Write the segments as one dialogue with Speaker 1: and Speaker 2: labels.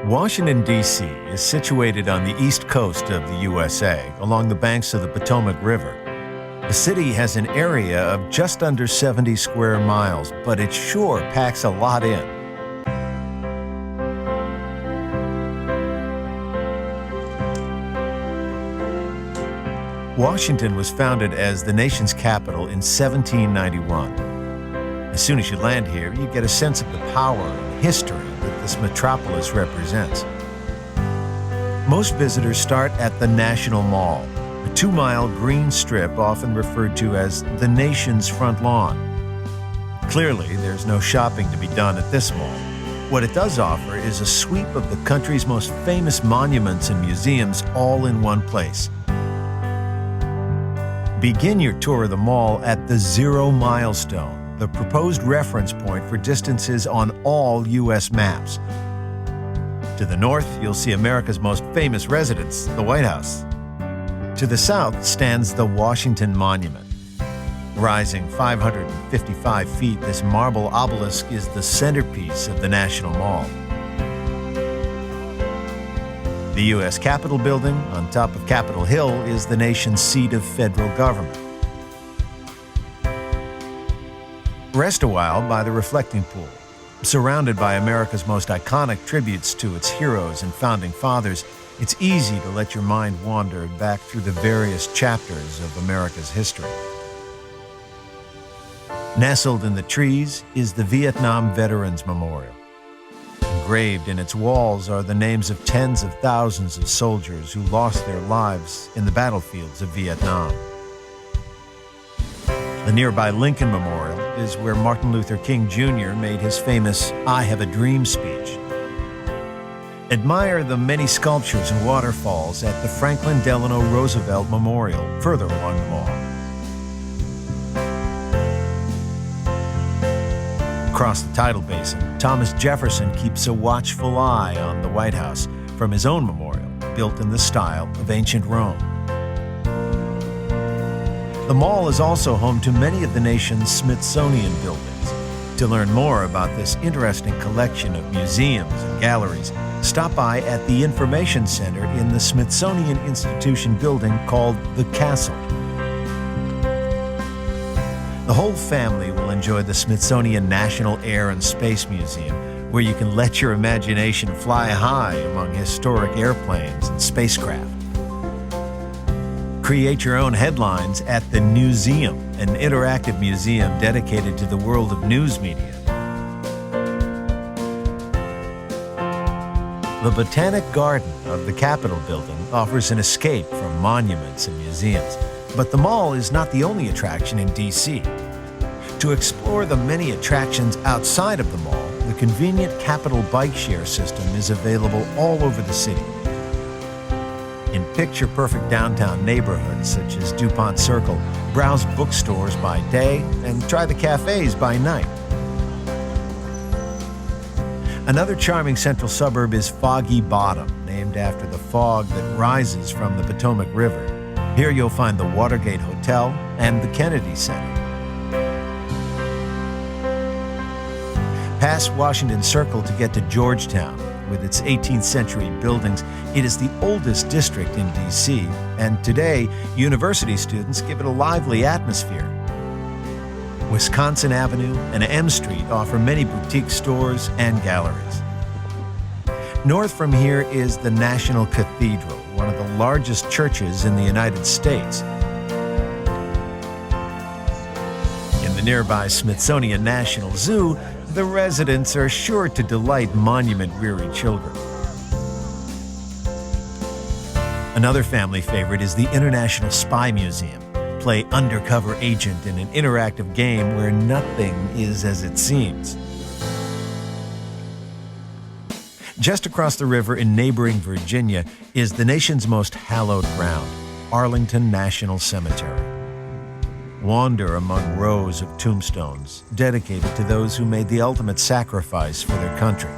Speaker 1: Washington, D.C. is situated on the east coast of the USA, along the banks of the Potomac River. The city has an area of just under 70 square miles, but it sure packs a lot in. Washington was founded as the nation's capital in 1791. As soon as you land here, you get a sense of the power and history that this metropolis represents. Most visitors start at the National Mall, a 2-mile green strip often referred to as the nation's front lawn. Clearly, there's no shopping to be done at this mall. What it does offer is a sweep of the country's most famous monuments and museums all in one place. Begin your tour of the mall at the Zero Milestone, the proposed reference point for distances on all U.S. maps. To the north, you'll see America's most famous residence, the White House. To the south stands the Washington Monument. Rising 555 feet, this marble obelisk is the centerpiece of the National Mall. The U.S. Capitol Building, on top of Capitol Hill, is the nation's seat of federal government. Rest a while by the reflecting pool. Surrounded by America's most iconic tributes to its heroes and founding fathers, it's easy to let your mind wander back through the various chapters of America's history. Nestled in the trees is the Vietnam Veterans Memorial. Engraved in its walls are the names of tens of thousands of soldiers who lost their lives in the battlefields of Vietnam. The nearby Lincoln Memorial is where Martin Luther King Jr. made his famous "I Have a Dream" speech. Admire the many sculptures and waterfalls at the Franklin Delano Roosevelt Memorial, further along the mall. Across the tidal basin, Thomas Jefferson keeps a watchful eye on the White House from his own memorial, built in the style of ancient Rome. The mall is also home to many of the nation's Smithsonian buildings. To learn more about this interesting collection of museums and galleries, stop by at the Information Center in the Smithsonian Institution building called The Castle. The whole family will enjoy the Smithsonian National Air and Space Museum, where you can let your imagination fly high among historic airplanes and spacecraft. Create your own headlines at the Newseum, an interactive museum dedicated to the world of news media. The Botanic Garden of the Capitol Building offers an escape from monuments and museums, but the mall is not the only attraction in D.C. To explore the many attractions outside of the mall, the convenient Capitol bike share system is available all over the city. In picture-perfect downtown neighborhoods such as DuPont Circle, browse bookstores by day and try the cafes by night. Another charming central suburb is Foggy Bottom, named after the fog that rises from the Potomac River. Here you'll find the Watergate Hotel and the Kennedy Center. Pass Washington Circle to get to Georgetown. With its 18th century buildings, it is the oldest district in D.C., and today, university students give it a lively atmosphere. Wisconsin Avenue and M Street offer many boutique stores and galleries. North from here is the National Cathedral, one of the largest churches in the United States. In the nearby Smithsonian National Zoo, the residents are sure to delight monument-weary children. Another family favorite is the International Spy Museum. Play undercover agent in an interactive game where nothing is as it seems. Just across the river in neighboring Virginia is the nation's most hallowed ground, Arlington National Cemetery. Wander among rows of tombstones dedicated to those who made the ultimate sacrifice for their country.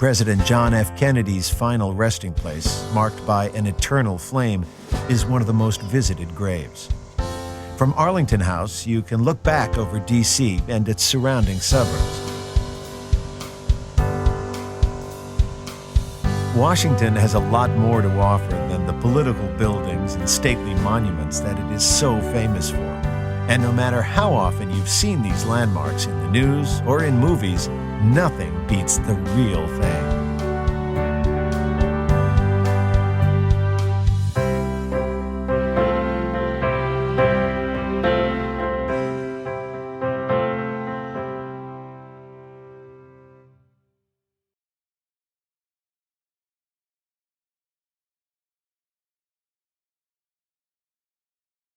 Speaker 1: President John F. Kennedy's final resting place, marked by an eternal flame, is one of the most visited graves. From Arlington House, you can look back over D.C. and its surrounding suburbs. Washington has a lot more to offer than the political buildings and stately monuments that it is so famous for. And no matter how often you've seen these landmarks in the news or in movies, nothing beats the real thing.